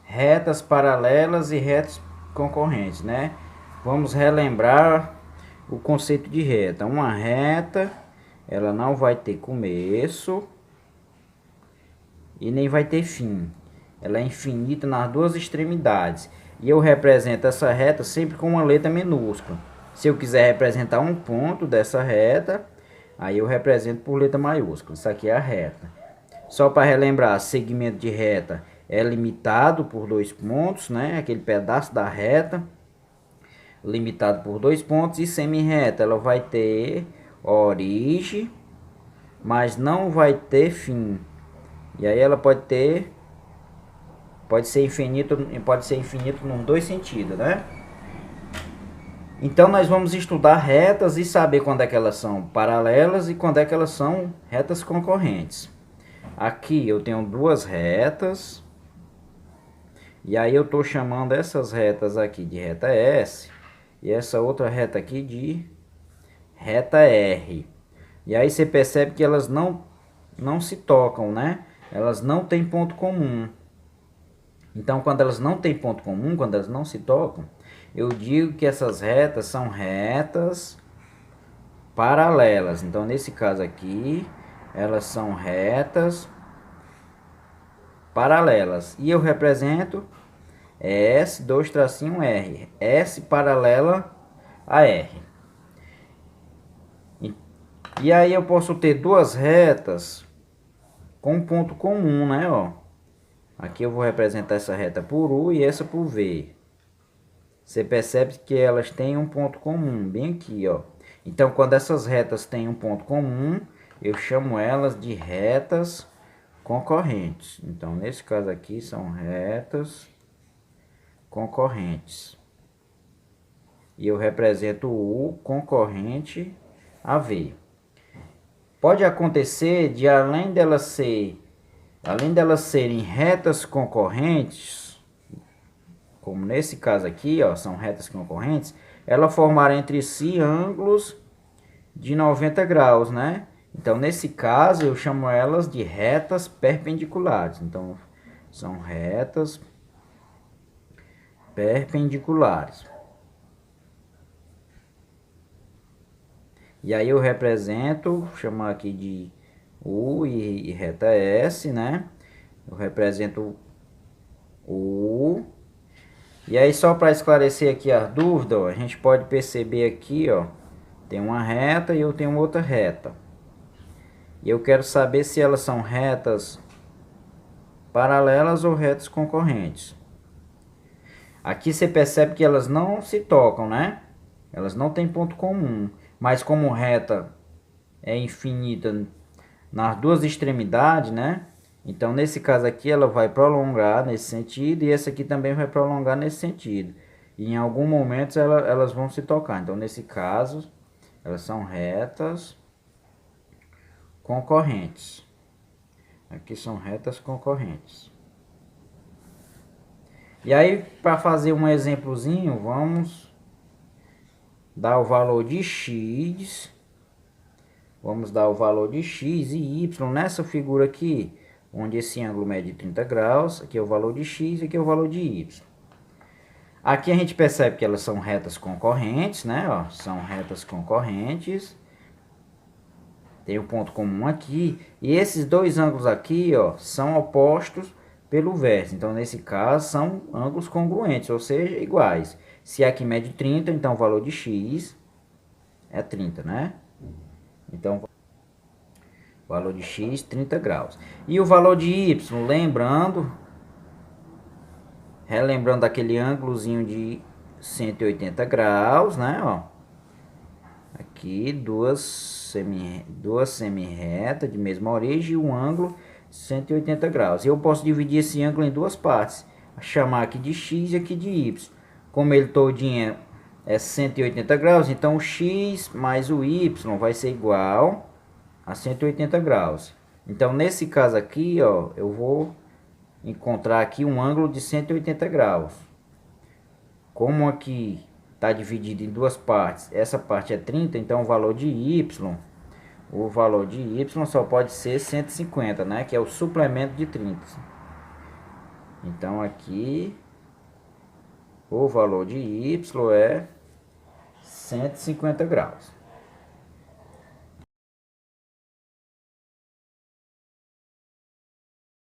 Retas paralelas e retas concorrentes, né? Vamos relembrar o conceito de reta. Uma reta, ela não vai ter começo e nem vai ter fim. Ela é infinita nas duas extremidades. E eu represento essa reta sempre com uma letra minúscula. Se eu quiser representar um ponto dessa reta, aí eu represento por letra maiúscula. Isso aqui é a reta. Só para relembrar, segmento de reta é limitado por 2 pontos, né? Aquele pedaço da reta limitado por 2 pontos. E semi-reta, ela vai ter origem, mas não vai ter fim. E aí ela pode ser infinito nos dois sentidos, né? Então nós vamos estudar retas e saber quando é que elas são paralelas e quando é que elas são retas concorrentes. Aqui eu tenho duas retas. E aí eu estou chamando essas retas aqui de reta S. E essa outra reta aqui de reta R. E aí você percebe que elas não se tocam, né? Elas não têm ponto comum. Então quando elas não têm ponto comum, quando elas não se tocam, eu digo que essas retas são retas paralelas. Então nesse caso aqui, elas são retas paralelas. E eu represento S, 2 tracinho R. S paralela a R. E aí eu posso ter duas retas com ponto comum, né? Ó. Aqui eu vou representar essa reta por U e essa por V. Você percebe que elas têm um ponto comum, bem aqui, ó. Então, quando essas retas têm um ponto comum, eu chamo elas de retas concorrentes. Então, nesse caso aqui, são retas concorrentes. E eu represento o U concorrente a V. Pode acontecer de, além delas serem retas concorrentes, como nesse caso aqui, ó, são retas concorrentes, ela formar entre si ângulos de 90 graus, né? Então, nesse caso, eu chamo elas de retas perpendiculares. Então, são retas perpendiculares. E aí eu represento, chamar aqui de U e reta S, né? Eu represento o U. E aí só para esclarecer aqui a dúvida, ó, a gente pode perceber aqui, ó, tem uma reta e eu tenho outra reta. E eu quero saber se elas são retas paralelas ou retas concorrentes. Aqui você percebe que elas não se tocam, né? Elas não têm ponto comum. Mas como reta é infinita nas duas extremidades, né? Então, nesse caso aqui, ela vai prolongar nesse sentido e essa aqui também vai prolongar nesse sentido. E em algum momento elas vão se tocar. Então, nesse caso, elas são retas concorrentes. Aqui são retas concorrentes. E aí, para fazer um exemplozinho, vamos dar o valor de x. Vamos dar o valor de x e y nessa figura aqui, onde esse ângulo mede 30 graus. Aqui é o valor de x e aqui é o valor de y. Aqui a gente percebe que elas são retas concorrentes, né? Ó, são retas concorrentes. Tem um ponto comum aqui. E esses dois ângulos aqui, ó, são opostos pelo vértice. Então, nesse caso, são ângulos congruentes, ou seja, iguais. Se aqui mede 30, então o valor de x é 30, né? Então, o valor de x, 30 graus. E o valor de y, relembrando aquele ângulozinho de 180 graus, né? Ó. Aqui, duas semi-retas de mesma origem e um ângulo 180 graus. Eu posso dividir esse ângulo em duas partes. Chamar aqui de x e aqui de y. Como ele todinho é 180 graus, então o x mais o y vai ser igual a 180 graus. Então, nesse caso aqui, ó, eu vou encontrar aqui um ângulo de 180 graus. Como aqui está dividido em duas partes, essa parte é 30, então o valor de y o valor de y só pode ser 150, né? Que é o suplemento de 30. Então aqui o valor de y é 150 graus.